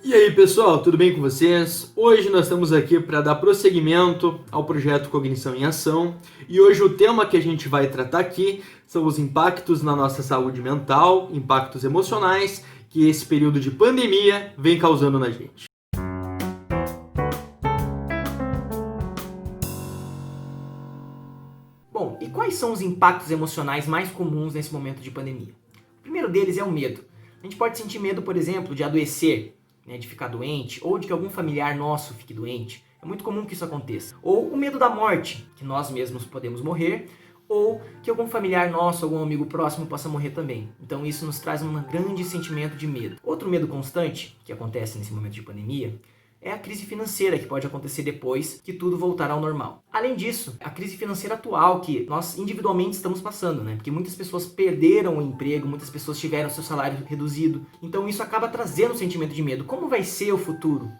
E aí pessoal, tudo bem com vocês? Hoje nós estamos aqui para dar prosseguimento ao projeto Cognição em Ação e hoje o tema que a gente vai tratar aqui são os impactos na nossa saúde mental, impactos emocionais que esse período de pandemia vem causando na gente. Bom, e quais são os impactos emocionais mais comuns nesse momento de pandemia? O primeiro deles é o medo. A gente pode sentir medo, por exemplo, de adoecer, de ficar doente, ou de que algum familiar nosso fique doente. É muito comum que isso aconteça. Ou o medo da morte, que nós mesmos podemos morrer, ou que algum familiar nosso, algum amigo próximo possa morrer também. Então isso nos traz um grande sentimento de medo. Outro medo constante que acontece nesse momento de pandemia é a crise financeira que pode acontecer depois que tudo voltar ao normal. Além disso, a crise financeira atual que nós individualmente estamos passando, Porque muitas pessoas perderam o emprego, muitas pessoas tiveram seu salário reduzido. Então isso acaba trazendo um sentimento de medo. Como vai ser o futuro?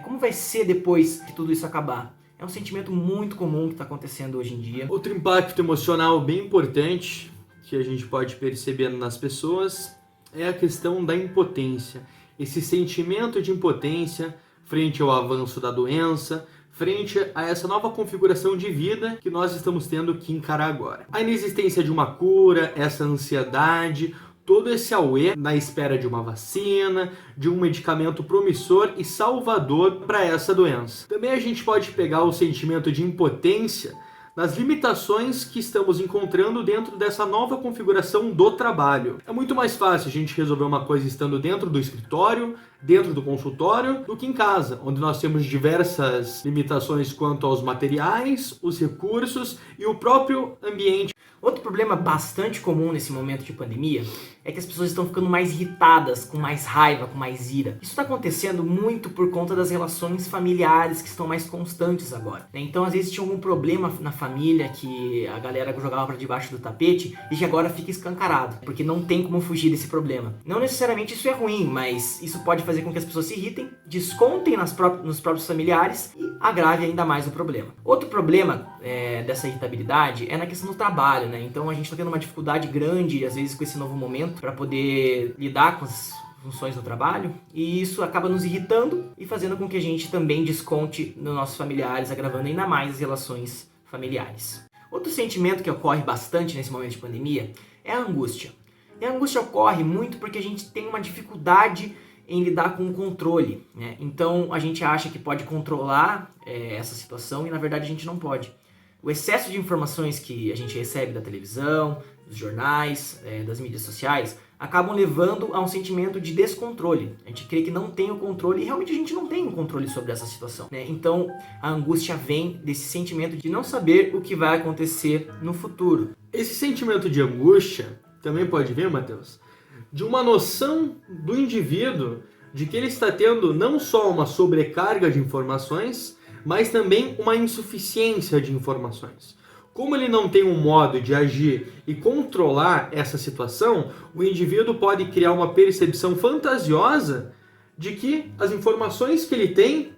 Como vai ser depois que tudo isso acabar? É um sentimento muito comum que está acontecendo hoje em dia. Outro impacto emocional bem importante que a gente pode perceber nas pessoas é a questão da impotência. Esse sentimento de impotência frente ao avanço da doença, frente a essa nova configuração de vida que nós estamos tendo que encarar agora. A inexistência de uma cura, essa ansiedade, todo esse auê na espera de uma vacina, de um medicamento promissor e salvador para essa doença. Também a gente pode pegar o sentimento de impotência nas limitações que estamos encontrando dentro dessa nova configuração do trabalho. É muito mais fácil a gente resolver uma coisa estando dentro do escritório, dentro do consultório, do que em casa, onde nós temos diversas limitações quanto aos materiais, os recursos e o próprio ambiente. Outro problema bastante comum nesse momento de pandemia é que as pessoas estão ficando mais irritadas, com mais raiva, com mais ira. Isso está acontecendo muito por conta das relações familiares que estão mais constantes agora. Então, às vezes tinha algum problema na família que a galera jogava para debaixo do tapete e que agora fica escancarado, porque não tem como fugir desse problema. Não necessariamente isso é ruim, mas isso pode fazer com que as pessoas se irritem, descontem nos próprios familiares e agrave ainda mais o problema. Outro problema dessa irritabilidade é na questão do trabalho, Então a gente está tendo uma dificuldade grande, às vezes, com esse novo momento, para poder lidar com as funções do trabalho, e isso acaba nos irritando e fazendo com que a gente também desconte nos nossos familiares, agravando ainda mais as relações familiares. Outro sentimento que ocorre bastante nesse momento de pandemia é a angústia. E a angústia ocorre muito porque a gente tem uma dificuldade em lidar com o controle, Então a gente acha que pode controlar essa situação e na verdade a gente não pode. O excesso de informações que a gente recebe da televisão, dos jornais, das mídias sociais, acabam levando a um sentimento de descontrole. A gente crê que não tem o controle e realmente a gente não tem o controle sobre essa situação. Então a angústia vem desse sentimento de não saber o que vai acontecer no futuro. Esse sentimento de angústia também pode vir, Matheus, de uma noção do indivíduo de que ele está tendo não só uma sobrecarga de informações, mas também uma insuficiência de informações. Como ele não tem um modo de agir e controlar essa situação, o indivíduo pode criar uma percepção fantasiosa de que as informações que ele tem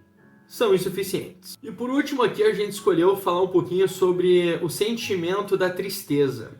são insuficientes. E por último aqui a gente escolheu falar um pouquinho sobre o sentimento da tristeza.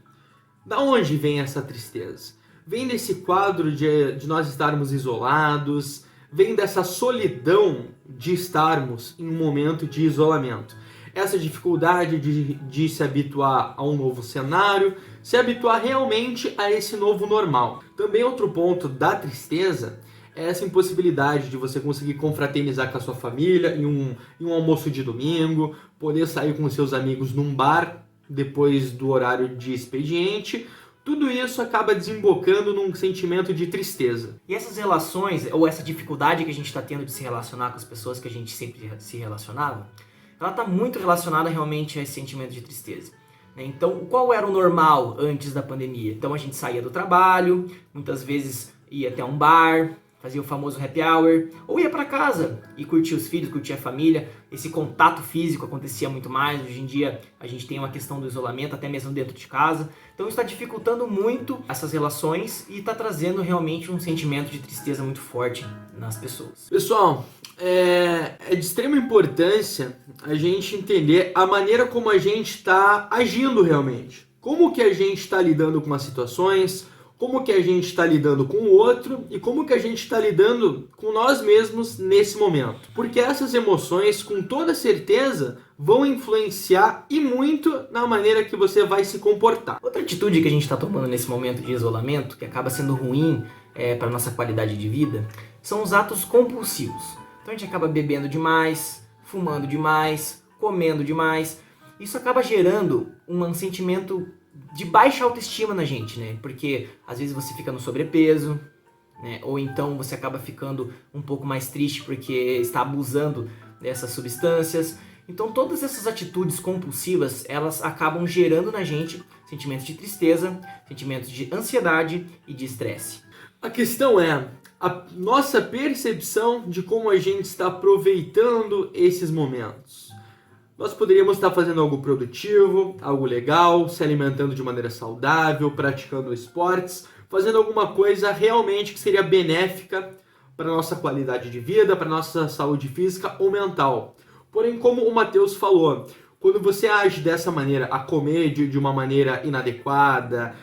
Da onde vem essa tristeza? Vem desse quadro de nós estarmos isolados, vem dessa solidão de estarmos em um momento de isolamento. Essa dificuldade de se habituar a um novo cenário, se habituar realmente a esse novo normal. Também outro ponto da tristeza é essa impossibilidade de você conseguir confraternizar com a sua família em um almoço de domingo, poder sair com seus amigos num bar depois do horário de expediente. Tudo isso acaba desembocando num sentimento de tristeza. E essas relações, ou essa dificuldade que a gente está tendo de se relacionar com as pessoas que a gente sempre se relacionava, ela está muito relacionada realmente a esse sentimento de tristeza. Então, qual era o normal antes da pandemia? Então a gente saía do trabalho, muitas vezes ia até um bar, fazia o famoso happy hour, ou ia para casa e curtia os filhos, curtia a família. Esse contato físico acontecia muito mais. Hoje em dia a gente tem uma questão do isolamento, até mesmo dentro de casa. Então isso está dificultando muito essas relações e está trazendo realmente um sentimento de tristeza muito forte nas pessoas. Pessoal, é de extrema importância a gente entender a maneira como a gente está agindo realmente. Como que a gente está lidando com as situações, como que a gente está lidando com o outro e como que a gente está lidando com nós mesmos nesse momento. Porque essas emoções, com toda certeza, vão influenciar e muito na maneira que você vai se comportar. Outra atitude que a gente está tomando nesse momento de isolamento, que acaba sendo ruim para nossa qualidade de vida, são os atos compulsivos. Então a gente acaba bebendo demais, fumando demais, comendo demais. Isso acaba gerando um sentimento de baixa autoestima na gente, né? Porque às vezes você fica no sobrepeso, né? Ou então você acaba ficando um pouco mais triste porque está abusando dessas substâncias. Então todas essas atitudes compulsivas, elas acabam gerando na gente sentimentos de tristeza, sentimentos de ansiedade e de estresse. A questão é a nossa percepção de como a gente está aproveitando esses momentos. Nós poderíamos estar fazendo algo produtivo, algo legal, se alimentando de maneira saudável, praticando esportes, fazendo alguma coisa realmente que seria benéfica para a nossa qualidade de vida, para a nossa saúde física ou mental. Porém, como o Matheus falou, quando você age dessa maneira, a comer de uma maneira inadequada,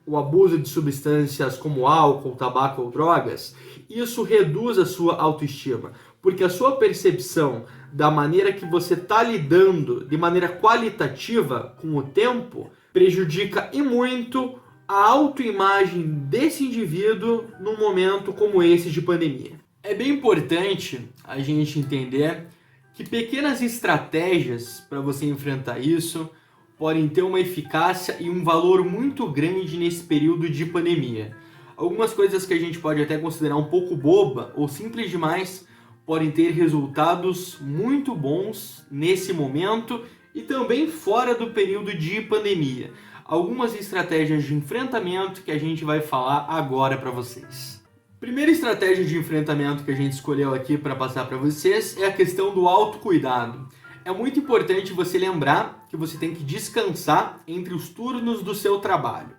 o abuso de substâncias como álcool, tabaco ou drogas, isso reduz a sua autoestima, porque a sua percepção da maneira que você está lidando de maneira qualitativa com o tempo prejudica e muito a autoimagem desse indivíduo num momento como esse de pandemia. É bem importante a gente entender que pequenas estratégias para você enfrentar isso podem ter uma eficácia e um valor muito grande nesse período de pandemia. Algumas coisas que a gente pode até considerar um pouco boba ou simples demais podem ter resultados muito bons nesse momento e também fora do período de pandemia. Algumas estratégias de enfrentamento que a gente vai falar agora para vocês. Primeira estratégia de enfrentamento que a gente escolheu aqui para passar para vocês é a questão do autocuidado. É muito importante você lembrar que você tem que descansar entre os turnos do seu trabalho.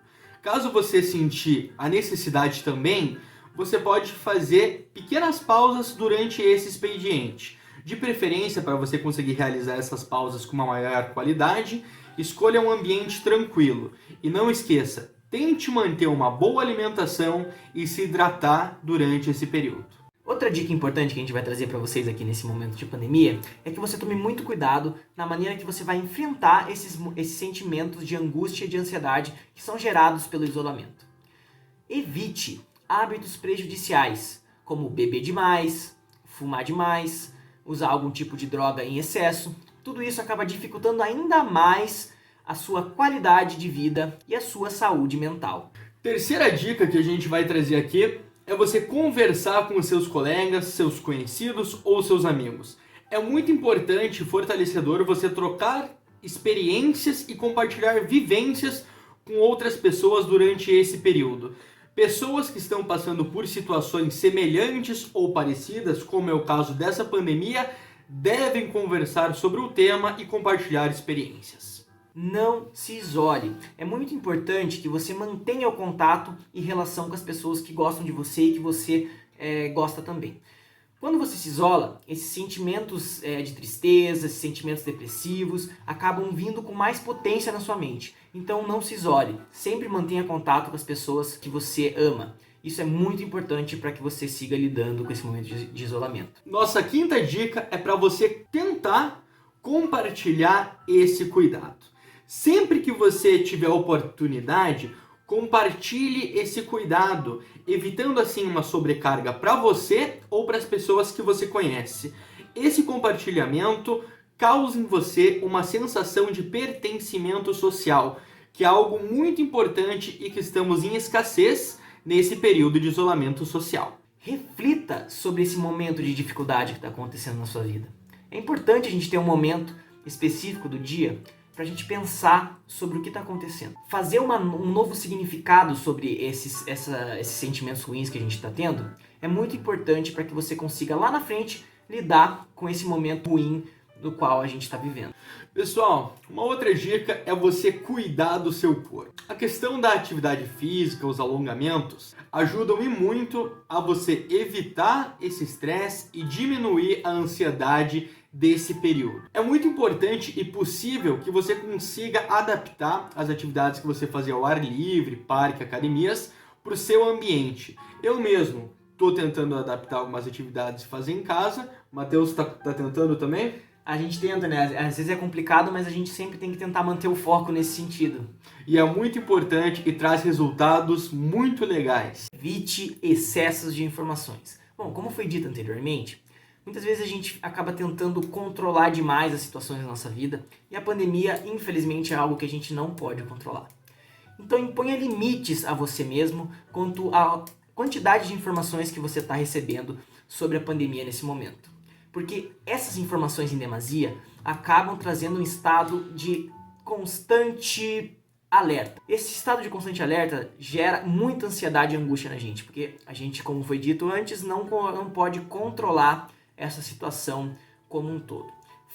Caso você sentir a necessidade também, você pode fazer pequenas pausas durante esse expediente. De preferência, para você conseguir realizar essas pausas com uma maior qualidade, escolha um ambiente tranquilo. E não esqueça, tente manter uma boa alimentação e se hidratar durante esse período. Outra dica importante que a gente vai trazer para vocês aqui nesse momento de pandemia é que você tome muito cuidado na maneira que você vai enfrentar esses sentimentos de angústia e de ansiedade que são gerados pelo isolamento. Evite hábitos prejudiciais, como beber demais, fumar demais, usar algum tipo de droga em excesso. Tudo isso acaba dificultando ainda mais a sua qualidade de vida e a sua saúde mental. Terceira dica que a gente vai trazer aqui é você conversar com os seus colegas, seus conhecidos ou seus amigos. É muito importante e fortalecedor você trocar experiências e compartilhar vivências com outras pessoas durante esse período. Pessoas que estão passando por situações semelhantes ou parecidas, como é o caso dessa pandemia, devem conversar sobre o tema e compartilhar experiências. Não se isole. É muito importante que você mantenha o contato e relação com as pessoas que gostam de você e que você gosta também. Quando você se isola, esses sentimentos de tristeza, esses sentimentos depressivos acabam vindo com mais potência na sua mente. Então não se isole. Sempre mantenha contato com as pessoas que você ama. Isso é muito importante para que você siga lidando com esse momento de isolamento. Nossa quinta dica é para você tentar compartilhar esse cuidado. Sempre que você tiver oportunidade, compartilhe esse cuidado, evitando assim uma sobrecarga para você ou para as pessoas que você conhece. Esse compartilhamento causa em você uma sensação de pertencimento social, que é algo muito importante e que estamos em escassez nesse período de isolamento social. Reflita sobre esse momento de dificuldade que está acontecendo na sua vida. É importante a gente ter um momento específico do dia para a gente pensar sobre o que está acontecendo. Fazer um novo significado sobre esses sentimentos ruins que a gente está tendo é muito importante para que você consiga lá na frente lidar com esse momento ruim do qual a gente está vivendo. Pessoal, uma outra dica é você cuidar do seu corpo. A questão da atividade física, os alongamentos, ajudam e muito a você evitar esse estresse e diminuir a ansiedade desse período. É muito importante e possível que você consiga adaptar as atividades que você fazia ao ar livre, parque, academias, para o seu ambiente. Eu mesmo estou tentando adaptar algumas atividades e fazer em casa. Matheus tá tentando também? A gente tenta, né? Às vezes é complicado, mas a gente sempre tem que tentar manter o foco nesse sentido. E é muito importante e traz resultados muito legais. Evite excessos de informações. Bom, como foi dito anteriormente, muitas vezes a gente acaba tentando controlar demais as situações da nossa vida e a pandemia, infelizmente, é algo que a gente não pode controlar. Então imponha limites a você mesmo quanto à quantidade de informações que você está recebendo sobre a pandemia nesse momento. Porque essas informações em demasia acabam trazendo um estado de constante alerta. Esse estado de constante alerta gera muita ansiedade e angústia na gente, porque a gente, como foi dito antes, não pode controlar essa situação como um todo.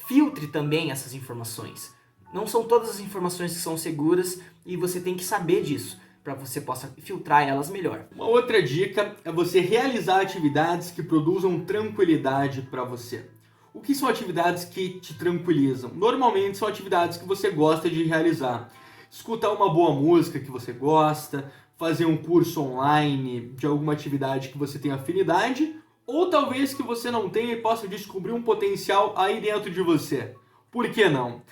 Filtre também essas informações. Não são todas as informações que são seguras e você tem que saber disso, para que você possa filtrar elas melhor. Uma outra dica é você realizar atividades que produzam tranquilidade para você. O que são atividades que te tranquilizam? Normalmente são atividades que você gosta de realizar. Escutar uma boa música que você gosta, fazer um curso online de alguma atividade que você tem afinidade, ou talvez que você não tenha e possa descobrir um potencial aí dentro de você. Por que não?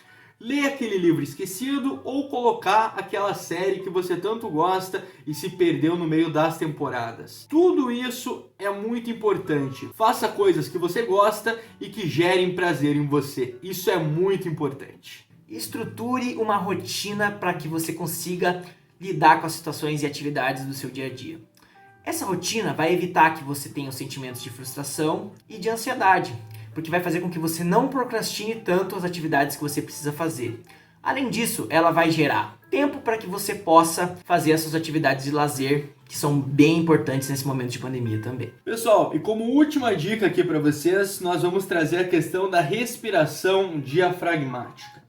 Ler aquele livro esquecido ou colocar aquela série que você tanto gosta e se perdeu no meio das temporadas. Tudo isso é muito importante. Faça coisas que você gosta e que gerem prazer em você. Isso é muito importante. Estruture uma rotina para que você consiga lidar com as situações e atividades do seu dia a dia. Essa rotina vai evitar que você tenha os sentimentos de frustração e de ansiedade, porque vai fazer com que você não procrastine tanto as atividades que você precisa fazer. Além disso, ela vai gerar tempo para que você possa fazer essas atividades de lazer, que são bem importantes nesse momento de pandemia também. Pessoal, e como última dica aqui para vocês, nós vamos trazer a questão da respiração diafragmática.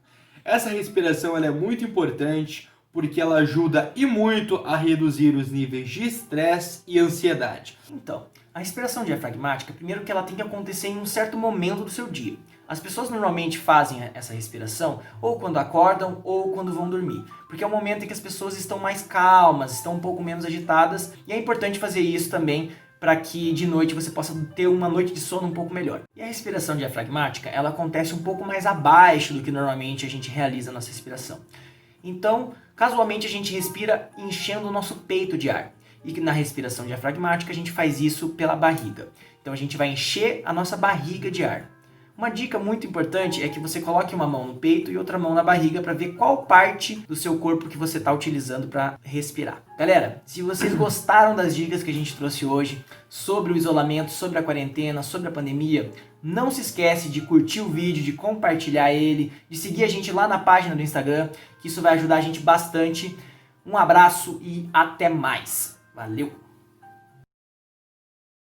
Essa respiração ela é muito importante porque ela ajuda e muito a reduzir os níveis de estresse e ansiedade. Então, a respiração diafragmática, primeiro que ela tem que acontecer em um certo momento do seu dia. As pessoas normalmente fazem essa respiração ou quando acordam ou quando vão dormir, porque é o momento em que as pessoas estão mais calmas, estão um pouco menos agitadas, e é importante fazer isso também para que de noite você possa ter uma noite de sono um pouco melhor. E a respiração diafragmática, ela acontece um pouco mais abaixo do que normalmente a gente realiza a nossa respiração. Então, casualmente a gente respira enchendo o nosso peito de ar. E na respiração diafragmática a gente faz isso pela barriga. Então a gente vai encher a nossa barriga de ar. Uma dica muito importante é que você coloque uma mão no peito e outra mão na barriga para ver qual parte do seu corpo que você está utilizando para respirar. Galera, se vocês gostaram das dicas que a gente trouxe hoje sobre o isolamento, sobre a quarentena, sobre a pandemia, não se esquece de curtir o vídeo, de compartilhar ele, de seguir a gente lá na página do Instagram, que isso vai ajudar a gente bastante. Um abraço e até mais. Valeu!